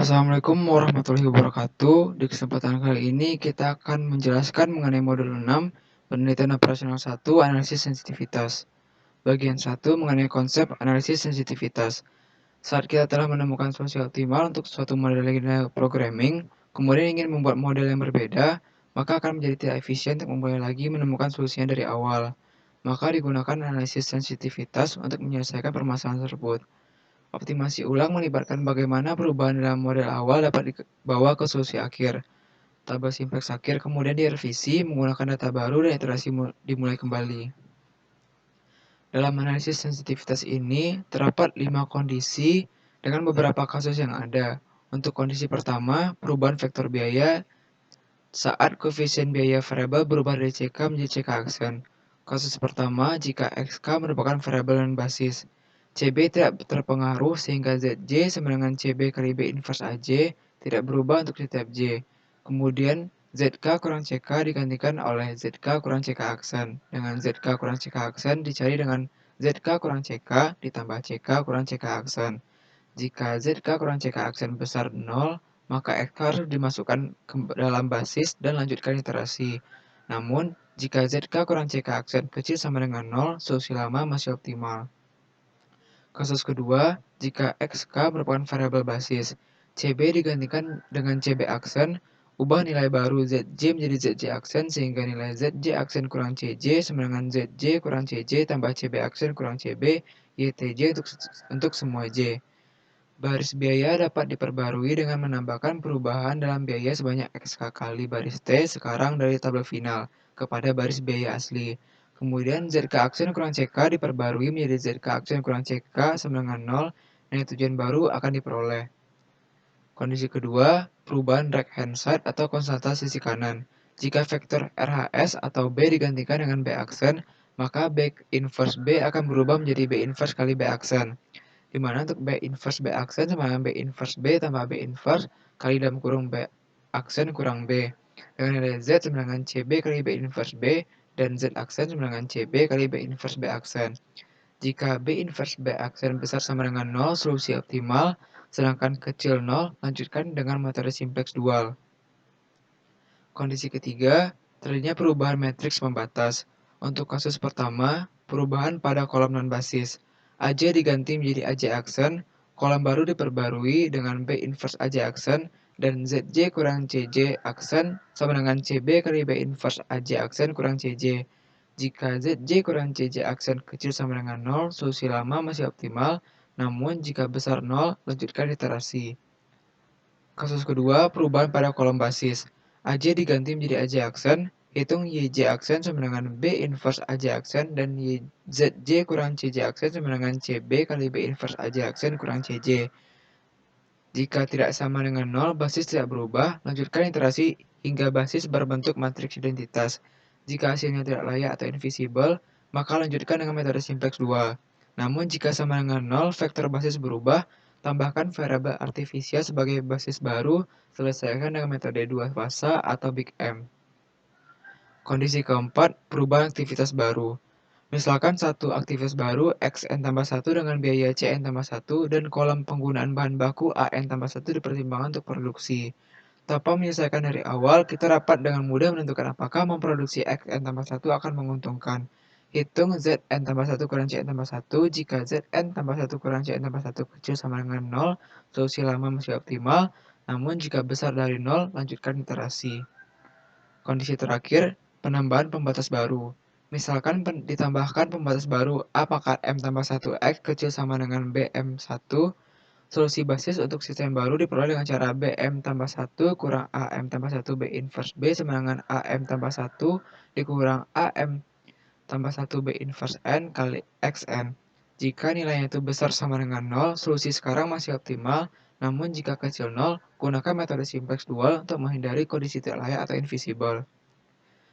Assalamualaikum warahmatullahi wabarakatuh. Di kesempatan kali ini kita akan menjelaskan mengenai modul 6, penelitian operasional 1, analisis sensitivitas. Bagian 1 mengenai konsep analisis sensitivitas. Saat kita telah menemukan solusi optimal untuk suatu model linear programming, kemudian ingin membuat model yang berbeda, maka akan menjadi tidak efisien untuk memulai lagi menemukan solusinya dari awal. Maka digunakan analisis sensitivitas untuk menyelesaikan permasalahan tersebut. Optimasi ulang melibatkan bagaimana perubahan dalam model awal dapat dibawa ke solusi akhir. Tabel simplex akhir kemudian direvisi menggunakan data baru dan iterasi dimulai kembali. Dalam analisis sensitivitas ini, terdapat 5 kondisi dengan beberapa kasus yang ada. Untuk kondisi pertama, perubahan vektor biaya saat koefisien biaya variabel berubah dari CK menjadi CK aksen. Kasus pertama, jika XK merupakan variabel non basis. CB tidak terpengaruh sehingga ZJ sama dengan CB kali B inverse AJ tidak berubah untuk setiap J. Kemudian ZK kurang CK digantikan oleh ZK kurang CK aksen. Dengan ZK kurang CK aksen dicari dengan ZK kurang CK ditambah CK kurang CK aksen. Jika ZK kurang CK aksen besar 0, maka XK harus dimasukkan ke dalam basis dan lanjutkan iterasi. Namun, jika ZK kurang CK aksen kecil sama dengan 0, solusi lama masih optimal. Kasus kedua, jika XK merupakan variabel basis, CB digantikan dengan CB aksen, ubah nilai baru ZJ menjadi ZJ aksen sehingga nilai ZJ aksen kurang CJ sama dengan ZJ kurang CJ tambah CB aksen kurang CB YTJ untuk semua J. Baris biaya dapat diperbarui dengan menambahkan perubahan dalam biaya sebanyak XK kali baris T sekarang dari tabel final kepada baris biaya asli. Kemudian ZK aksen kurang CK diperbarui menjadi ZK aksen kurang CK sama dengan 0, nilai tujuan baru akan diperoleh. Kondisi kedua, perubahan right hand side atau konstanta sisi kanan. Jika vektor RHS atau B digantikan dengan B aksen, maka B inverse B akan berubah menjadi B inverse kali B aksen. Di mana untuk B inverse B aksen sama dengan B inverse B tambah B inverse kali dalam kurung B aksen kurang B. Dengan nilai Z sama dengan CB kali B inverse B dan Z aksen sama dengan CB kali B inverse B aksen. Jika B inverse B aksen besar sama dengan 0, solusi optimal, sedangkan kecil 0, lanjutkan dengan metode simplex dual. Kondisi ketiga, terjadinya perubahan matriks pembatas. Untuk kasus pertama, perubahan pada kolom non-basis. AJ diganti menjadi AJ aksen, kolom baru diperbarui dengan B inverse AJ aksen, dan ZJ kurang CJ aksen sama dengan CB kali B inverse AJ aksen kurang CJ. Jika ZJ kurang CJ aksen kecil sama dengan 0, solusi lama masih optimal, namun jika besar 0, lanjutkan iterasi. Kasus kedua, perubahan pada kolom basis. AJ diganti menjadi AJ aksen, hitung YJ aksen sama dengan B inverse AJ aksen, dan ZJ kurang CJ aksen sama dengan CB kali B inverse AJ aksen kurang CJ. Jika tidak sama dengan 0, basis tidak berubah, lanjutkan iterasi hingga basis berbentuk matriks identitas. Jika hasilnya tidak layak atau invisible, maka lanjutkan dengan metode simplex dual. Namun jika sama dengan 0, vektor basis berubah, tambahkan variabel artifisial sebagai basis baru, selesaikan dengan metode dua fase atau Big M. Kondisi keempat, perubahan aktivitas baru. Misalkan satu aktivitas baru Xn tambah 1 dengan biaya Cn tambah 1 dan kolom penggunaan bahan baku An tambah 1 dipertimbangkan untuk produksi. Tanpa menyelesaikan dari awal, kita dapat dengan mudah menentukan apakah memproduksi Xn tambah 1 akan menguntungkan. Hitung Zn tambah 1 kurang Cn tambah 1, jika Zn tambah 1 kurang Cn tambah 1 kecil sama dengan 0, solusi lama masih optimal, namun jika besar dari 0, lanjutkan iterasi. Kondisi terakhir, penambahan pembatas baru. Misalkan ditambahkan pembatas baru A pangkat M tambah 1X kecil sama dengan BM1, solusi basis untuk sistem baru diperoleh dengan cara BM tambah 1 kurang AM tambah 1 B inverse B sama dengan AM tambah 1 dikurang AM tambah 1 B inverse N kali XN. Jika nilainya itu besar sama dengan 0, solusi sekarang masih optimal, namun jika kecil 0, gunakan metode simplex dual untuk menghindari kondisi tidak layak atau invisible.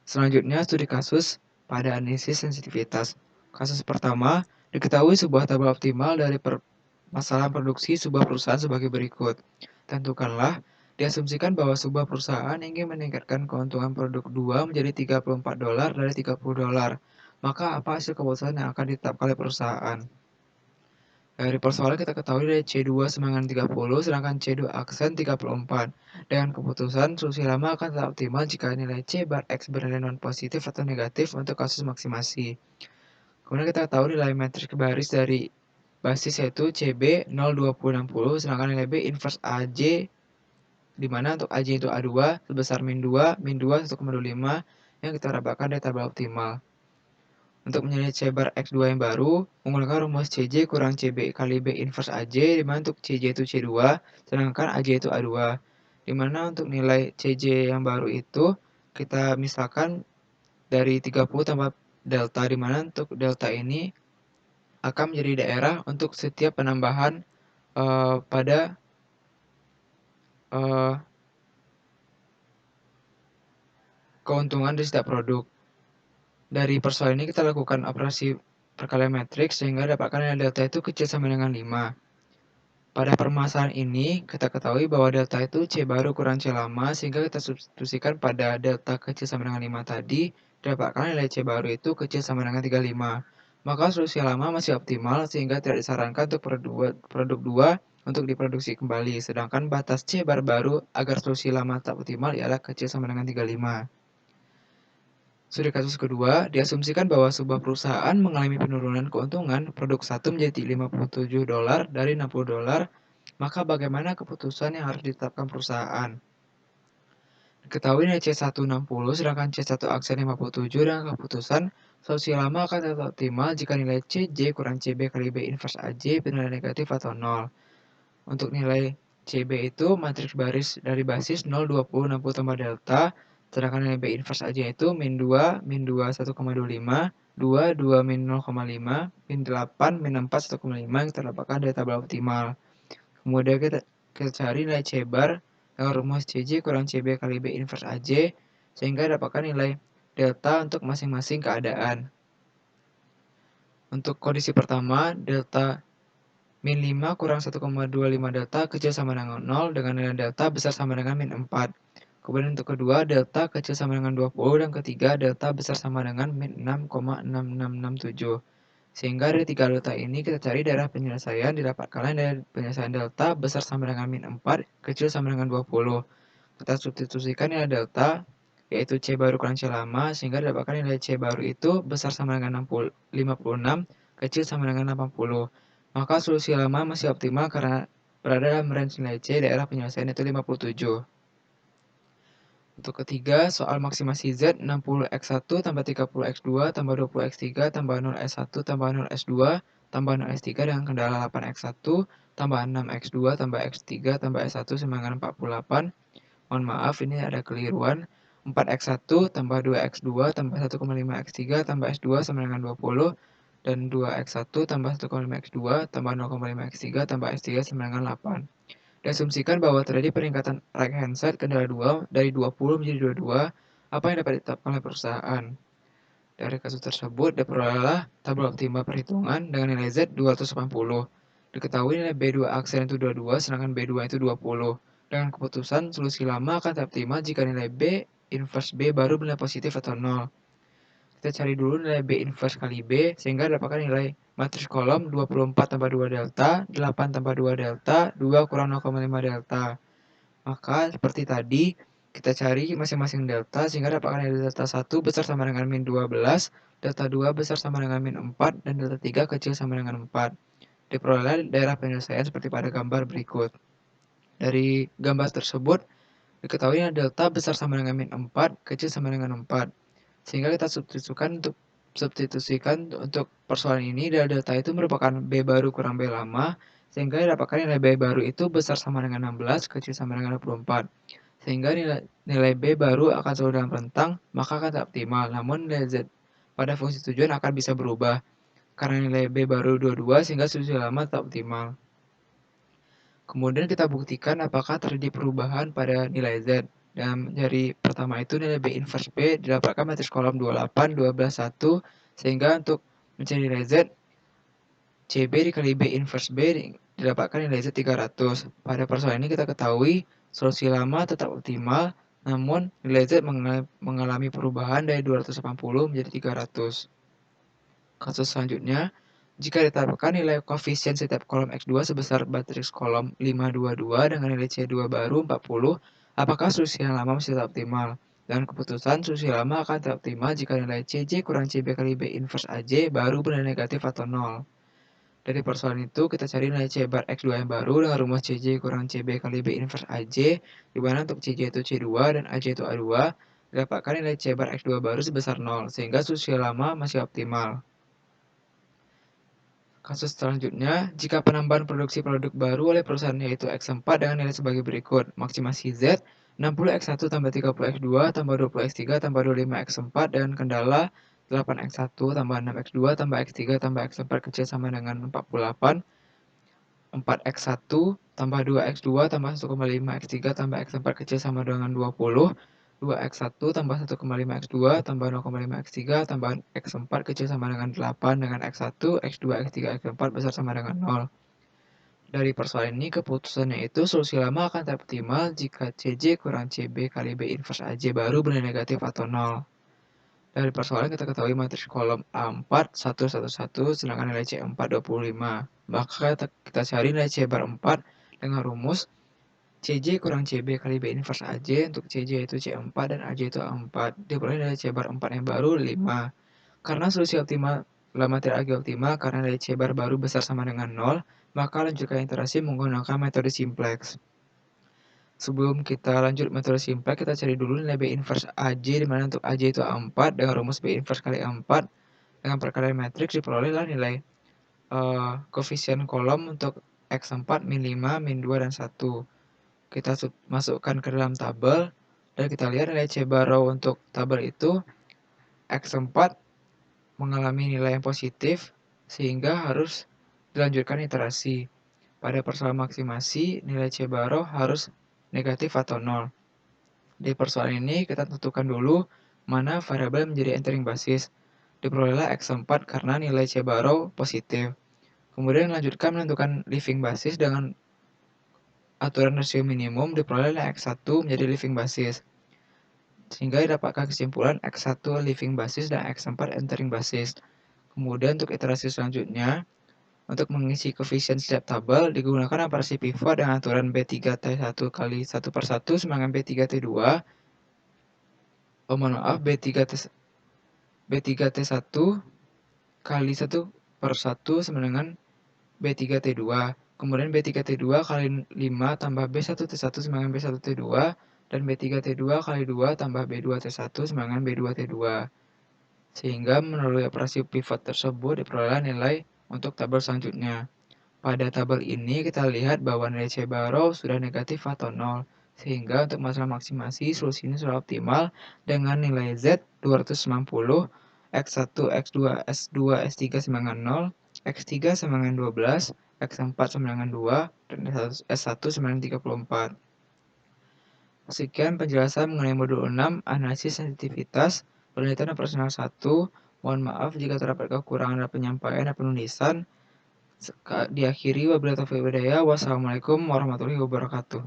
Selanjutnya, studi kasus pada analisis sensitivitas. Kasus pertama, diketahui sebuah tabel optimal dari permasalahan produksi sebuah perusahaan sebagai berikut. Tentukanlah, diasumsikan bahwa sebuah perusahaan ingin meningkatkan keuntungan produk 2 menjadi $34 dari $30. Maka apa hasil keputusan yang akan ditetapkan oleh perusahaan? Dari persoalan kita ketahui dari C2 sama dengan 30, sedangkan C2 aksen 34. Dengan keputusan, solusi lama akan tetap optimal jika nilai C bar X bernilai non-positif atau negatif untuk kasus maksimasi. Kemudian kita tahu nilai metrik baris dari basis yaitu CB 0, 20, 60, sedangkan nilai B inverse AJ, di mana untuk AJ itu A2 sebesar min 2, 1,25, yang kita dapatkan dari tabel optimal. Untuk mencari C bar X2 yang baru, menggunakan rumus CJ kurang CB kali B inverse AJ, di mana untuk CJ itu C2, sedangkan AJ itu A2. Di mana untuk nilai CJ yang baru itu, kita misalkan dari 30 tambah delta, di mana untuk delta ini akan menjadi daerah untuk setiap penambahan pada keuntungan dari setiap produk. Dari persoalan ini kita lakukan operasi perkalian matriks sehingga dapatkan nilai delta itu kecil sama dengan 5. Pada permasalahan ini, kita ketahui bahwa delta itu C baru kurang C lama, sehingga kita substitusikan pada delta kecil sama dengan 5 tadi, dapatkan nilai C baru itu kecil sama dengan 35. Maka solusi lama masih optimal, sehingga tidak disarankan untuk produk 2 untuk diproduksi kembali, sedangkan batas C bar baru agar solusi lama tetap optimal ialah kecil sama dengan 35. Studi kasus kedua, diasumsikan bahwa sebuah perusahaan mengalami penurunan keuntungan produk 1 menjadi $57 dari $60, maka bagaimana keputusan yang harus ditetapkan perusahaan? Diketahui nilai C1 60, sedangkan C1 aksen 57, dan keputusan solusi lama akan tetap optimal jika nilai CJ kurang CB kali B inverse AJ bernilai negatif atau 0. Untuk nilai CB itu matriks baris dari basis 0, 20, 60 tambah delta, sedangkan nilai B inverse AJ itu min 2, min 2, 1,25, 2, 2, min 0,5, min 8, min 4, 1,5 yang terdapatkan dari tabel optimal. Kemudian kita cari nilai C bar dengan rumus CJ kurang CB kali B inverse AJ, sehingga dapatkan nilai delta untuk masing-masing keadaan. Untuk kondisi pertama, delta min 5 kurang 1,25 delta kecil sama dengan 0 dengan nilai delta besar sama dengan min 4. Kemudian untuk kedua, delta kecil sama dengan 20, dan ketiga, delta besar sama dengan min 6,6667. Sehingga dari tiga delta ini kita cari daerah penyelesaian, didapatkan dari penyelesaian delta besar sama dengan min 4, kecil sama dengan 20. Kita substitusikan nilai delta, yaitu C baru kurang C lama, sehingga didapatkan nilai C baru itu besar sama dengan 56, kecil sama dengan 80. Maka solusi lama masih optimal karena berada dalam range nilai C daerah penyelesaian itu 57. Untuk ketiga, soal maksimasi Z 60x1 tambah 30x2 tambah 20x3 tambah 0s1 tambah 0s2 tambah 0s3 dengan kendala 8x1 tambah 6x2 tambah x3 tambah s1 sama dengan 48. Mohon maaf, ini ada keliruan. 4x1 tambah 2x2 tambah 1,5x3 tambah s2 sama dengan 20, dan 2x1 tambah 1,5x2 tambah 0,5x3 tambah s3 sama dengan 8. Diasumsikan bahwa terjadi peningkatan right hand side kendala 2 dari 20 menjadi 22, apa yang dapat ditetapkan oleh perusahaan? Dari kasus tersebut diperolehlah tabel optimal perhitungan dengan nilai Z 280. Diketahui nilai B2 aksen itu 22, sedangkan B2 itu 20. Dengan keputusan, solusi lama akan tetap optimal jika nilai B inverse B baru bernilai positif atau 0. Kita cari dulu nilai B inverse kali B, sehingga dapatkan nilai matriks kolom 24 tambah 2 delta, 8 tambah 2 delta, 2 kurang 0,5 delta. Maka seperti tadi, kita cari masing-masing delta, sehingga dapatkan nilai delta 1 besar sama dengan min 12, delta 2 besar sama dengan min 4, dan delta 3 kecil sama dengan 4. Diperoleh daerah penyelesaian seperti pada gambar berikut. Dari gambar tersebut, diketahui delta besar sama dengan min 4, kecil sama dengan 4. Sehingga kita substitusikan untuk persoalan ini, delta itu merupakan B baru kurang B lama, sehingga didapatkan nilai B baru itu besar sama dengan 16, kecil sama dengan 24. Sehingga nilai B baru akan selalu dalam rentang, maka akan tetap optimal. Namun nilai Z pada fungsi tujuan akan bisa berubah, karena nilai B baru 22, sehingga solusi lama tetap optimal. Kemudian kita buktikan apakah terjadi perubahan pada nilai Z. Dan dari pertama itu nilai B inverse B didapatkan matriks kolom 28, 12, 1, sehingga untuk mencari nilai Z, CB dikali B inverse B didapatkan nilai Z 300. Pada persoalan ini kita ketahui solusi lama tetap optimal, namun nilai Z mengalami perubahan dari 280 menjadi 300. Kasus selanjutnya, Jika ditetapkan nilai koefisien setiap kolom X2 sebesar matriks kolom 522 dengan nilai C2 baru 40, apakah solusi yang lama masih tetap optimal? Dan keputusan solusi lama akan tetap optimal jika nilai CJ kurang CB kali B inverse AJ baru bernilai negatif atau 0. Dari persoalan itu, kita cari nilai C bar X2 yang baru dengan rumus CJ kurang CB kali B inverse AJ, di mana untuk CJ itu C2 dan AJ itu A2, didapatkan nilai C bar X2 baru sebesar 0, sehingga solusi lama masih optimal. Kasus selanjutnya, jika penambahan produksi produk baru oleh perusahaan yaitu X4 dengan nilai sebagai berikut. Maksimasi Z, 60 X1 tambah 30 X2 tambah 20 X3 tambah 25 X4 dengan kendala 8 X1 tambah 6 X2 tambah X3 tambah X4 kecil sama dengan 48, 4X1 tambah 2X2 tambah 1,5 X3 tambah X4 kecil sama dengan 20, 2X1 tambah 1,5 X2 tambah 0,5 X3 tambah X4 kecil sama dengan 8 dengan X1, X2, X3, X4 besar sama dengan 0. Dari persoalan ini, keputusannya itu solusi lama akan tetap optimal jika CJ kurang CB kali B inverse AJ baru bernilai negatif atau 0. Dari persoalan kita ketahui matriks kolom A4, 1, 1, 1, sedangkan nilai C4, 25. Maka kita cari nilai C bar 4 dengan rumus CJ kurang CB kali B inverse AJ, untuk CJ itu C4 dan AJ itu A4. Diperoleh nilai C bar 4 yang baru 5. Karena solusi optimal lama tidak lagi optimal karena nilai C bar baru besar sama dengan 0, maka lanjutkan iterasi menggunakan metode simplex. Sebelum kita lanjut metode simplex, kita cari dulu nilai B inverse AJ, di mana untuk AJ itu A4 dengan rumus B inverse kali A4 dengan perkalian matriks diperolehlah nilai koefisien kolom untuk X4 min 5, min 2, dan 1. Kita masukkan ke dalam tabel dan kita lihat nilai C bar row untuk tabel itu X4 mengalami nilai yang positif sehingga harus dilanjutkan iterasi. Pada persoalan maksimasi, nilai C bar row harus negatif atau 0. Di persoalan ini kita tentukan dulu mana variabel menjadi entering basis. Diperolehlah X4 karena nilai C bar row positif. Kemudian lanjutkan menentukan living basis dengan aturan rasio minimum, diperolehlah X1 menjadi living basis. Sehingga didapatkan kesimpulan X1 living basis dan X4 entering basis. Kemudian untuk iterasi selanjutnya, untuk mengisi koefisien setiap tabel, digunakan operasi pivot dengan aturan B3T1 kali 1 per 1 sama dengan B3T2. B3T1 kali 1 per 1 sama dengan B3T2. Kemudian B3T2 kali 5 tambah B1T1 sama dengan B1T2. Dan B3T2 kali 2 tambah B2T1 sama dengan B2T2. Sehingga melalui operasi pivot tersebut diperoleh nilai untuk tabel selanjutnya. Pada tabel ini kita lihat bahwa nilai C bar row sudah negatif atau 0. Sehingga untuk masalah maksimasi solusinya sudah optimal dengan nilai Z 290, X1, X2, S2, S3 sama dengan 0, X3 sama dengan 12, X4 sama dengan 2, dan S1 sama dengan 34. Sekian penjelasan mengenai modul 6, analisis sensitivitas, penelitian operasional 1. Mohon maaf jika terdapat kekurangan dalam penyampaian dan penulisan. Diakhiri wabillahi taufiq wal hidayah. Wassalamualaikum warahmatullahi wabarakatuh.